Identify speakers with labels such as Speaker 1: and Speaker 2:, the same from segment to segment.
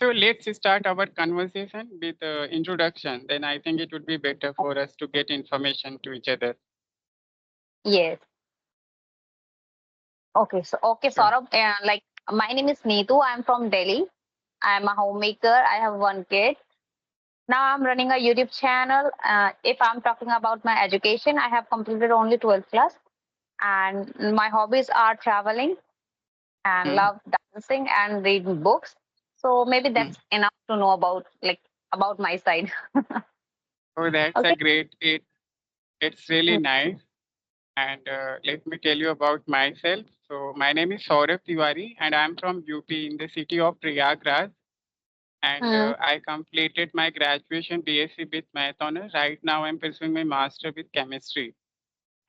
Speaker 1: So let's start our conversation with introduction. Then I think it would be better for us to get information to each other.
Speaker 2: Yes. Okay,
Speaker 1: Sure.
Speaker 2: Saurabh. Like my name is Neetu. I'm from Delhi. I'm a homemaker. I have one kid. Now I'm running a YouTube channel. If I'm talking about my education, I have completed only 12th class, and my hobbies are traveling and
Speaker 1: Mm,
Speaker 2: love dancing and reading books. So maybe
Speaker 1: mm.
Speaker 2: that's enough to know about my side.
Speaker 1: Oh, that's a
Speaker 2: Okay.
Speaker 1: great. It's really
Speaker 2: Mm,
Speaker 1: nice. And let me tell you about myself. So my name is Saurabh Tiwari, and I'm from UP in the city of Prayagraj. And
Speaker 2: mm,
Speaker 1: I completed my graduation BSc with Math honors. Right now, I'm pursuing my master with chemistry,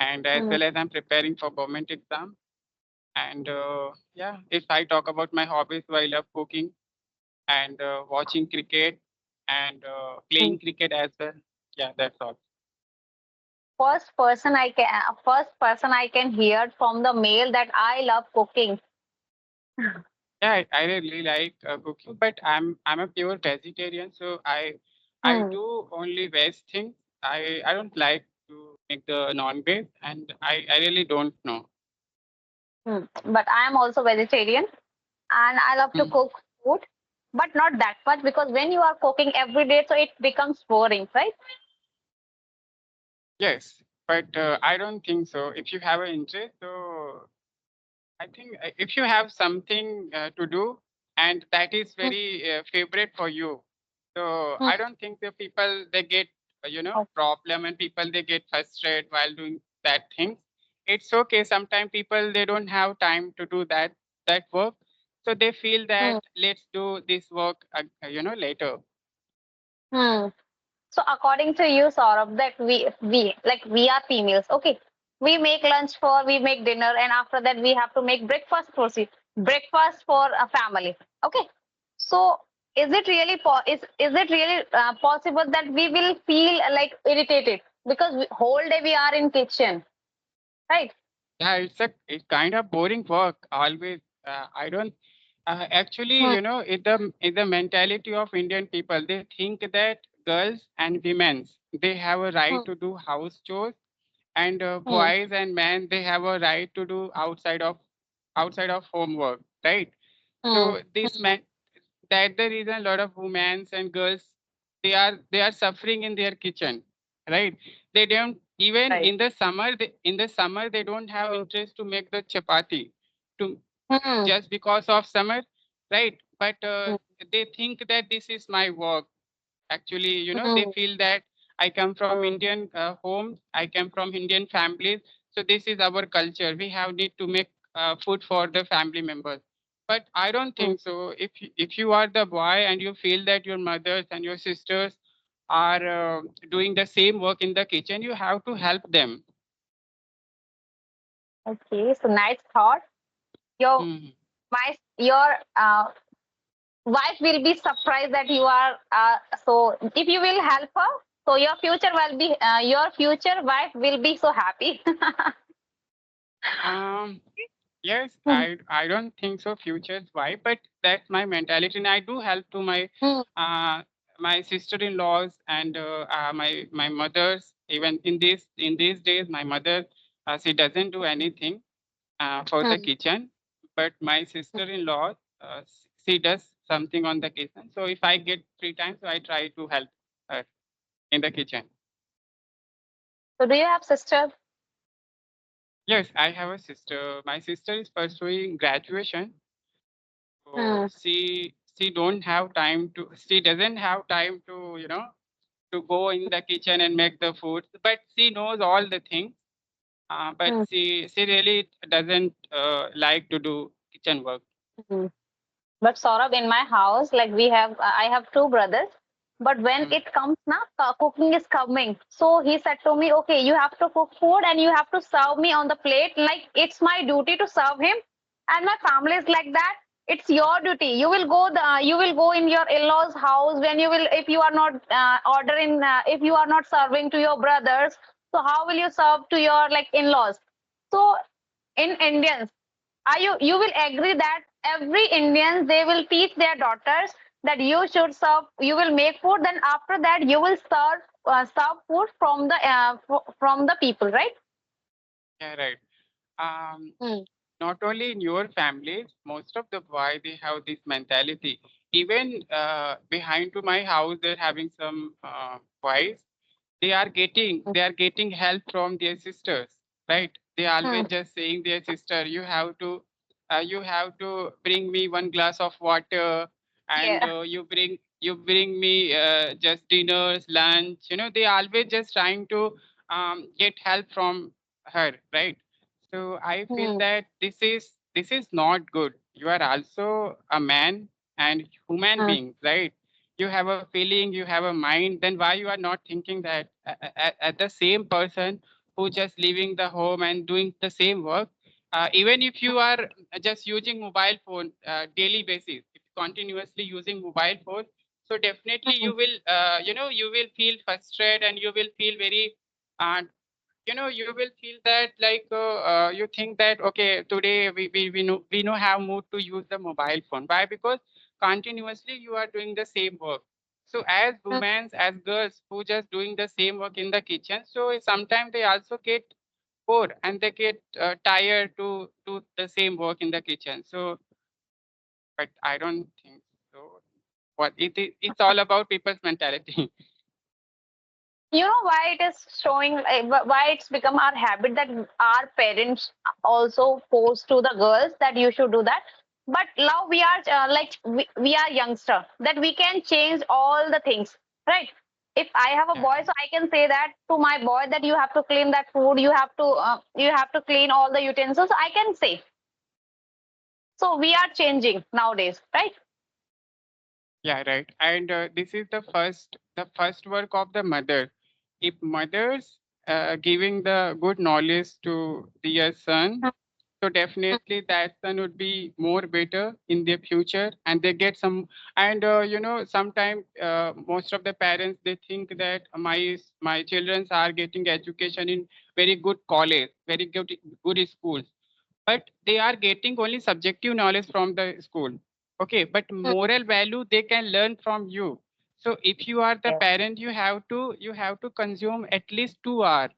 Speaker 1: and as
Speaker 2: mm.
Speaker 1: well as I'm preparing for government exam. And yeah, if I talk about my hobbies, so I love cooking and watching cricket and
Speaker 2: Mm.
Speaker 1: playing cricket as well. Yeah, that's all.
Speaker 2: First person I can hear from the male that I love cooking.
Speaker 1: Yeah, I really like cooking, but I'm a pure vegetarian, so I
Speaker 2: Hmm.
Speaker 1: do only veg things. I don't like to make the non-veg, and I really don't know.
Speaker 2: Hmm. But I am also vegetarian and I love to
Speaker 1: Mm.
Speaker 2: cook food, but not that much because when you are cooking every day, so it becomes boring, right?
Speaker 1: Yes, but I don't think so. If you have an interest, so I think if you have something to do and that is
Speaker 2: Hmm.
Speaker 1: very favorite for you, so
Speaker 2: Hmm.
Speaker 1: I don't think the people they get
Speaker 2: Oh.
Speaker 1: problem and people they get frustrated while doing that thing. It's okay. Sometimes people they don't have time to do that work, so they feel
Speaker 2: Hmm.
Speaker 1: that let's do this work later.
Speaker 2: Hmm. So according to you, Saurabh, that we are females, okay? We make dinner, and after that we have to make breakfast for a family, okay? So is it really possible that we will feel like irritated because whole day we are in kitchen, right?
Speaker 1: Yeah, it's kind of boring work always. I don't actually,
Speaker 2: Hmm,
Speaker 1: in the mentality of Indian people, they think that girls and women they have a right
Speaker 2: hmm,
Speaker 1: to do house chores, and
Speaker 2: hmm,
Speaker 1: boys and men they have a right to do outside of homework, right?
Speaker 2: hmm,
Speaker 1: So this man that the reason a lot of women and girls they are suffering in their kitchen, right? They don't even
Speaker 2: right.
Speaker 1: in the summer they don't have interest to make the chapati to
Speaker 2: Hmm,
Speaker 1: just because of summer, right? But
Speaker 2: hmm,
Speaker 1: they think that this is my work. Actually, they
Speaker 2: hmm,
Speaker 1: feel that I come from Indian homes, I come from Indian families, so this is our culture. We have need to make food for the family members. But I don't
Speaker 2: hmm.
Speaker 1: think so. If you are the boy and you feel that your mothers and your sisters are doing the same work in the kitchen, you have to help them.
Speaker 2: Okay, so nice thought. Your
Speaker 1: Mhm.
Speaker 2: your wife will be surprised that you are so if you will help her, so your future wife will be so happy.
Speaker 1: Um, yes, I don't think so. Futures why, but that's my mentality, and I do help to
Speaker 2: Hmm,
Speaker 1: uh, my sister-in-laws and my mothers. Even in these days, my mother she doesn't do anything for the
Speaker 2: hmm.
Speaker 1: kitchen, but my sister-in-law she does something on the kitchen. So if I get free time, so I try to help her in the kitchen.
Speaker 2: So do you have sister?
Speaker 1: Yes, I have a sister. My sister is pursuing graduation. So
Speaker 2: Hmm,
Speaker 1: she don't have time to she doesn't have time to to go in the kitchen and make the food. But she knows all the things. But
Speaker 2: hmm,
Speaker 1: she really doesn't like to do kitchen work.
Speaker 2: hmm. But Saurabh, in my house, like I have two brothers. But when
Speaker 1: Mm,
Speaker 2: it comes now, cooking is coming. So he said to me, "Okay, you have to cook food and you have to serve me on the plate. Like it's my duty to serve him." And my family is like that. It's your duty. You will go in your in-laws' house when you will if you are not ordering if you are not serving to your brothers. So how will you serve to your like in-laws? So in Indians, are you will agree that every Indians they will teach their daughters that you should serve, you will make food, then after that you will serve food from the from the people, right?
Speaker 1: Yeah, right. Um,
Speaker 2: Hmm.
Speaker 1: Not only in your families, most of the boy they have this mentality. Even behind to my house, they're having some boys. They are getting help from their sisters, right? They are
Speaker 2: Hmm.
Speaker 1: always just saying their sister, you have to bring me one glass of water, and
Speaker 2: Yeah.
Speaker 1: you bring me just dinners, lunch. They always just trying to get help from her, right? So I feel
Speaker 2: Hmm.
Speaker 1: that this is not good. You are also a man and human
Speaker 2: Hmm.
Speaker 1: being, right? You have a feeling, you have a mind. Then why you are not thinking that at the same person who just leaving the home and doing the same work, even if you are just using mobile phone daily basis, if continuously using mobile phone, so definitely
Speaker 2: Hmm.
Speaker 1: you will feel frustrated and you will feel very uh, you will feel that like you think that okay, today we know have mood to use the mobile phone. Why? Because continuously you are doing the same work. So as
Speaker 2: Hmm.
Speaker 1: women, as girls who just doing the same work in the kitchen, so sometimes they also get bored and they get tired to do the same work in the kitchen. So but I don't think so. It's all about people's mentality.
Speaker 2: You know why it is showing, why it's become our habit that our parents also force to the girls that you should do that. But now we are we are youngster that we can change all the things, right? If I have a
Speaker 1: Yeah.
Speaker 2: boy, so I can say that to my boy that you have to clean that food, you have to clean all the utensils, I can say. So we are changing nowadays, right?
Speaker 1: Yeah, right. And this is the first work of the mother. If mothers giving the good knowledge to their son, so definitely that son would be more better in their future, and they get some. And sometimes most of the parents they think that my children are getting education in very good college, very good schools, but they are getting only subjective knowledge from the school. Okay, but moral value they can learn from you. So if you are the parent, you have to consume at least 2 hours,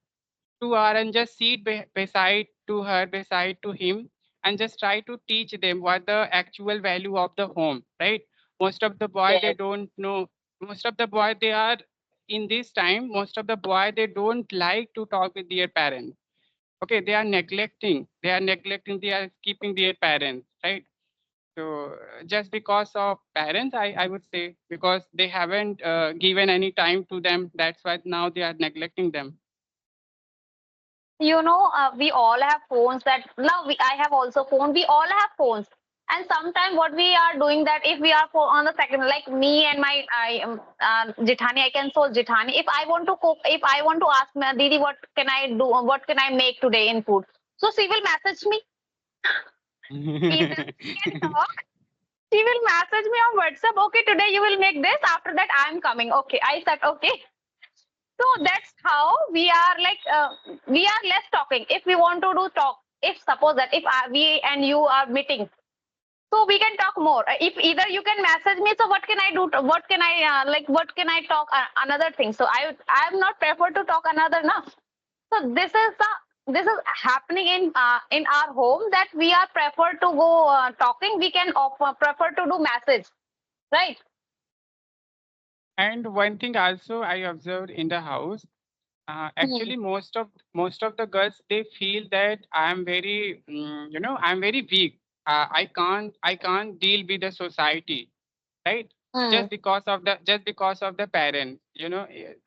Speaker 1: 2 hours, and just sit beside to her, beside to him, and just try to teach them what the actual value of the home, right? Most of the boy they
Speaker 2: Yes.
Speaker 1: don't know. Most of the boy they are in this time. Most of the boy they don't like to talk with their parents. Okay, they are keeping their parents, right? So just because of parents, I would say, because they haven't given any time to them, that's why now they are neglecting them.
Speaker 2: We all have phones that now I have also phone, we all have phones. And sometimes what we are doing that if we are on the second, like me and my jithani, I can solve jithani, if I want to cook, if I want to ask my didi what can I do, what can I make today in food, so she will message me, either we can talk, she will message me on WhatsApp, okay today you will make this, after that I'm coming, okay, I said okay. So that's how we are like we are less talking. If we want to do talk, if suppose that if we and you are meeting, so we can talk more. If either you can message me, so what can I do? What can I what can I talk another thing? So I'm not prefer to talk another now. So this is happening in our home that we are prefer to go talking. We can prefer to do message, right?
Speaker 1: And one thing also I observed in the house,
Speaker 2: Hmm.
Speaker 1: actually most of the girls they feel that I'm very weak. I can't deal with the society, right?
Speaker 2: Hmm.
Speaker 1: Just because of the parents,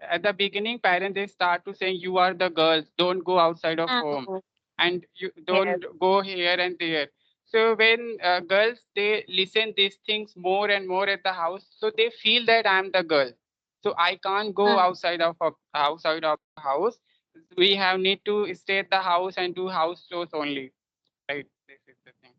Speaker 1: at the beginning parents they start to saying you are the girls, don't go outside of home,
Speaker 2: Hmm.
Speaker 1: and you
Speaker 2: Yes.
Speaker 1: don't go here and there. So when girls they listen these things more and more at the house, so they feel that I'm the girl, so I can't go
Speaker 2: Hmm.
Speaker 1: outside of the house. We have need to stay at the house and do house chores only, right? This is the thing.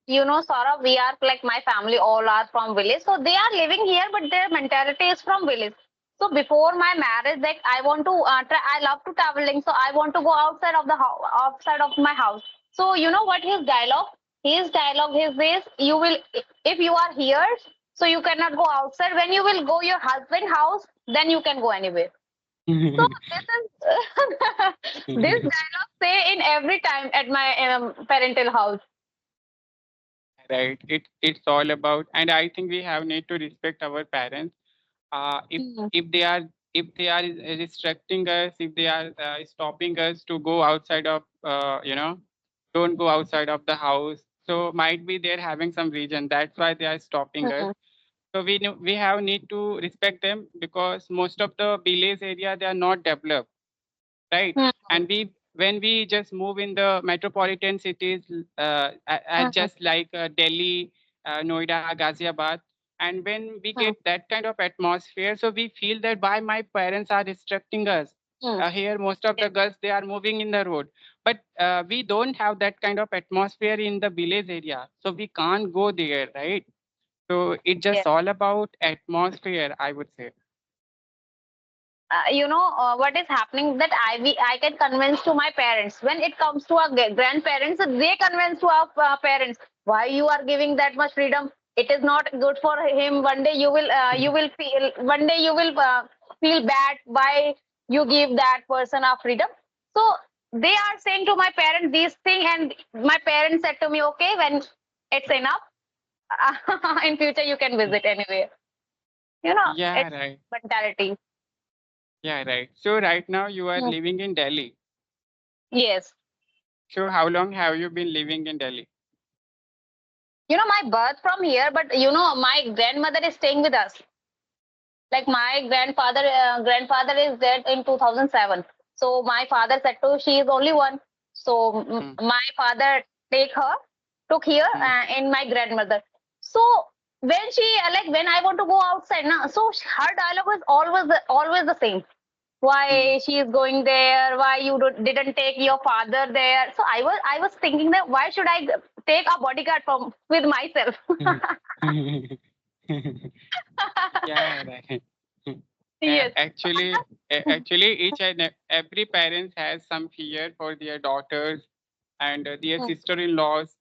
Speaker 2: Saurabh, we are like my family all are from village. So they are living here, but their mentality is from village. So before my marriage, like I want to try, I love to traveling. So I want to go outside of the house, outside of my house. So you know what his dialogue? His dialogue is this: you will, if you are here. So you cannot go outside. When you will go your husband house, then you can go anywhere. So this is this dialogue say in every time at my parental house.
Speaker 1: Right. It's all about, and I think we have need to respect our parents. Uh, if
Speaker 2: Mm,
Speaker 1: if they are if they are restricting us, if they are stopping us to go outside of don't go outside of the house. So might be they're having some reason. That's why they are stopping us.
Speaker 2: mm,
Speaker 1: So we have need to respect them because most of the village area they are not developed, right?
Speaker 2: mm,
Speaker 1: And we when we just move in the metropolitan cities,
Speaker 2: mm,
Speaker 1: just like Delhi, Noida, Ghaziabad, and when we
Speaker 2: mm,
Speaker 1: get that kind of atmosphere, so we feel that why my parents are restricting us.
Speaker 2: mm.
Speaker 1: Here, most of
Speaker 2: Yes,
Speaker 1: the girls they are moving in the road, but we don't have that kind of atmosphere in the village area, so we can't go there, right? So it's just
Speaker 2: yes.
Speaker 1: all about atmosphere, I would say.
Speaker 2: What is happening that I can convince to my parents when it comes to our grandparents, they convince to our parents why you are giving that much freedom. It is not good for him. One day you will feel, one day you will feel bad why you give that person a freedom. So they are saying to my parents these things, and my parents said to me, okay, when it's enough, in future you can visit anywhere.
Speaker 1: Yeah,
Speaker 2: It's
Speaker 1: right.
Speaker 2: mentality.
Speaker 1: Yeah, right. So right now you are
Speaker 2: Hmm.
Speaker 1: living in Delhi.
Speaker 2: Yes.
Speaker 1: So how long have you been living in Delhi?
Speaker 2: My birth from here, but my grandmother is staying with us. Like my grandfather is dead in 2007. So my father said to she is only one. So
Speaker 1: Hmm,
Speaker 2: my father take her took here
Speaker 1: hmm,
Speaker 2: in my grandmother. So when she like when I want to go outside now, so her dialogue is always the same.
Speaker 1: hmm.
Speaker 2: Why she is going there? Why you didn't take your father there? So I was thinking that why should I take a bodyguard from with myself?
Speaker 1: Yeah, right.
Speaker 2: Yes.
Speaker 1: Actually, each and every parent has some fear for their daughters and their
Speaker 2: Mm,
Speaker 1: sister-in-laws,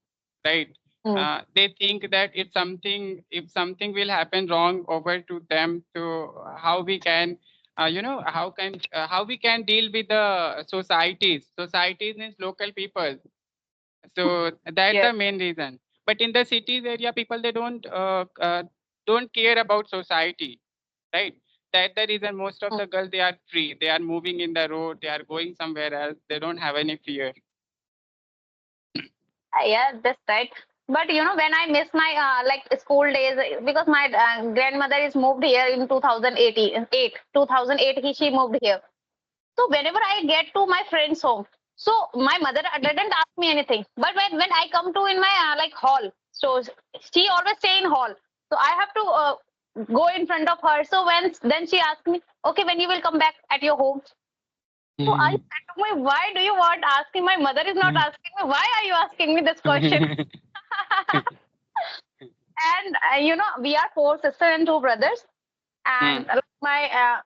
Speaker 1: right?
Speaker 2: mm,
Speaker 1: They think that if something will happen wrong over to them, so how we can, how we can deal with the societies means local people. So that's
Speaker 2: yes.
Speaker 1: the main reason. But in the cities area, people they don't care about society, right? That's the reason most of
Speaker 2: Mm.
Speaker 1: the girls they are free. They are moving in the road. They are going somewhere else. They don't have any fear.
Speaker 2: Yeah, that's right. But when I miss my like school days, because my grandmother is moved here in 2008. She moved here. So whenever I get to my friend's home, so my mother didn't ask me anything. But when I come to in my like hall, so she always stay in hall. So I have to go in front of her. So when then she asked me, okay, when you will come back at your home. So I said to my, why do you want asking? My mother is not asking me. Why are you asking me this question? And we are four sisters and two brothers. And
Speaker 1: Hmm,
Speaker 2: my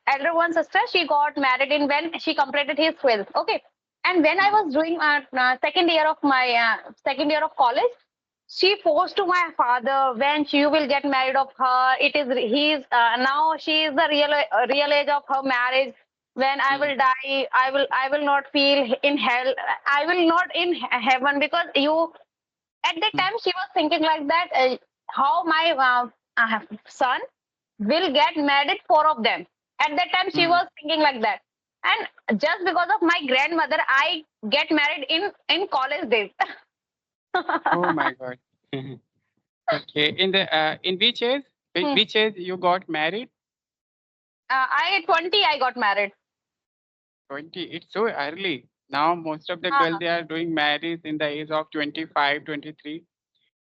Speaker 2: elder one sister, she got married in when she completed his 12th. Okay. And when I
Speaker 1: hmm,
Speaker 2: was doing second year of college, she forced to my father when she will get married of her. It is he's now she is the real age of her marriage. When I
Speaker 1: hmm,
Speaker 2: will die, I will not feel in hell. I will not in heaven because you at that
Speaker 1: hmm,
Speaker 2: time she was thinking like that. How my son will get married, four of them. At that time, she
Speaker 1: hmm.
Speaker 2: was thinking like that. And just because of my grandmother, I get married in college days.
Speaker 1: Oh my God. Okay. In which age? Which age you got married?
Speaker 2: I 20, I got married.
Speaker 1: 20. It's so early. Now most of the girls
Speaker 2: Uh,
Speaker 1: they are doing marriage in the age of 25, 23.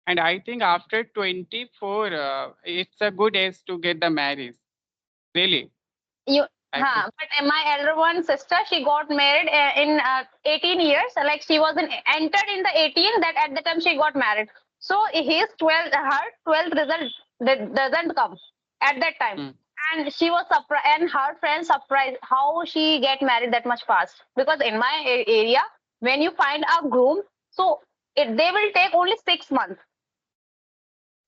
Speaker 1: And I think after 24, it's a good age to get the marriage. Really,
Speaker 2: you,
Speaker 1: I feel.
Speaker 2: but my elder one sister, she got married in 18 years. Like she was entered in the 18 that at the time she got married. So his 12, her 12th result doesn't come at that time.
Speaker 1: Hmm,
Speaker 2: And she was surprised, and her friends surprised how she get married that much fast. Because in my area, when you find a groom, so they will take only 6 months.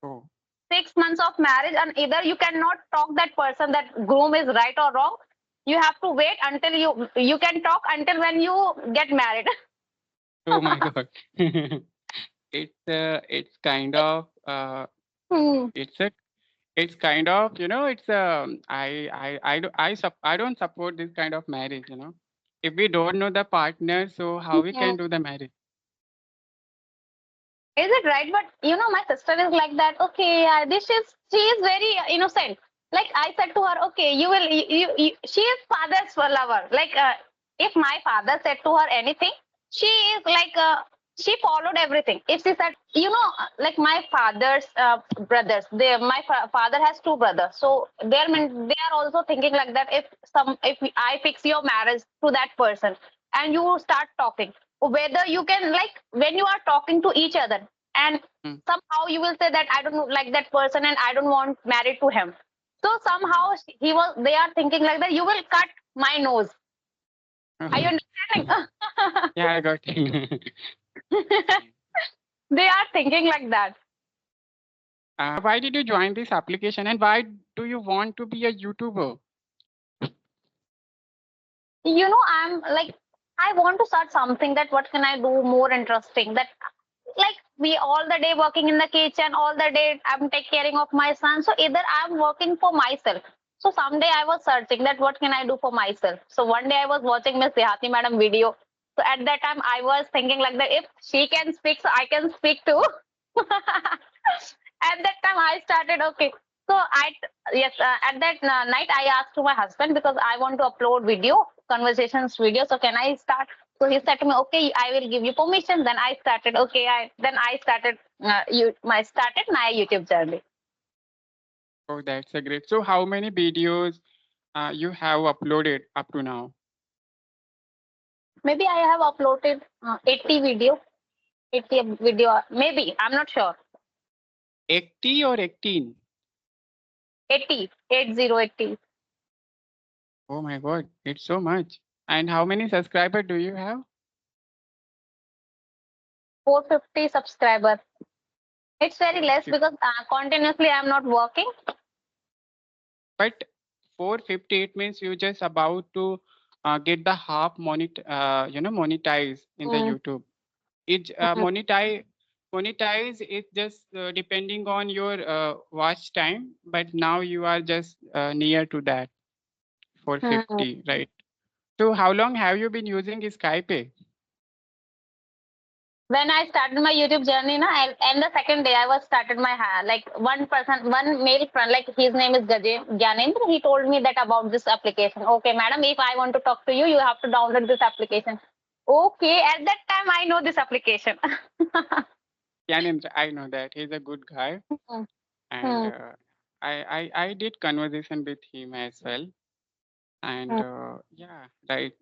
Speaker 1: oh.
Speaker 2: 6 months of marriage, and either you cannot talk that person that groom is right or wrong. You have to wait until you can talk until when you get married.
Speaker 1: Oh my God. It's kind of
Speaker 2: Hmm.
Speaker 1: it's a it's kind of, it's I don't support this kind of marriage. If we don't know the partner, so how we can do the marriage?
Speaker 2: Is it right? But my sister is like that. Okay, this is she is very innocent. Like I said to her, okay, you will. She is father's lover. Like if my father said to her anything, she is like she followed everything. If she said, like my father's brothers, my father has two brothers, so they are also thinking like that. If I fix your marriage to that person, and you start talking, whether you can, like when you are talking to each other, and
Speaker 1: Mm,
Speaker 2: somehow you will say that I don't like that person and I don't want married to him. So
Speaker 1: mm.
Speaker 2: somehow they are thinking like that, you will cut my nose. Are you understanding?
Speaker 1: Yeah, I got it.
Speaker 2: They are thinking like that.
Speaker 1: Why did you join this application, and why do you want to be a YouTuber?
Speaker 2: I'm like, I want to start something that what can I do more interesting, that like we all the day working in the kitchen, all the day I'm take caring of my son, so either I'm working for myself. So someday I was searching that what can I do for myself. So one day I was watching Miss Dehati madam video. So at that time I was thinking like that, if she can speak, so I can speak too. At that time I started, okay. So yes, at that night I asked to my husband, because I want to upload video, conversations video, so can I start? So he said to me, okay, I will give you permission. Then I started, okay, I started started my YouTube journey.
Speaker 1: Oh, that's a great. So how many videos you have uploaded up to now?
Speaker 2: Maybe I have uploaded 80 video, 80 video, maybe, I'm not sure.
Speaker 1: 80 or 18?
Speaker 2: 80, 80, 80.
Speaker 1: Oh my God, it's so much. And how many subscribers do you have?
Speaker 2: 450 subscriber. It's very less
Speaker 1: 450.
Speaker 2: because continuously I'm not working.
Speaker 1: But 450, it means you just about to get the half monetize in the
Speaker 2: Mm,
Speaker 1: YouTube. It
Speaker 2: mm,
Speaker 1: monetize it just depending on your watch time. But now you are just near to that
Speaker 2: mm.
Speaker 1: 450, right? So how long have you been using Skype?
Speaker 2: When I started my YouTube journey, and the second day I was started my like one person, one male friend, like his name is Gyanendra. He told me that about this application. Okay, madam, if I want to talk to you, you have to download this application. Okay, at that time I know this application.
Speaker 1: Yanendra, I know that he's a good guy,
Speaker 2: Hmm,
Speaker 1: and
Speaker 2: hmm,
Speaker 1: I did conversation with him as well. And
Speaker 2: hmm.
Speaker 1: yeah, right.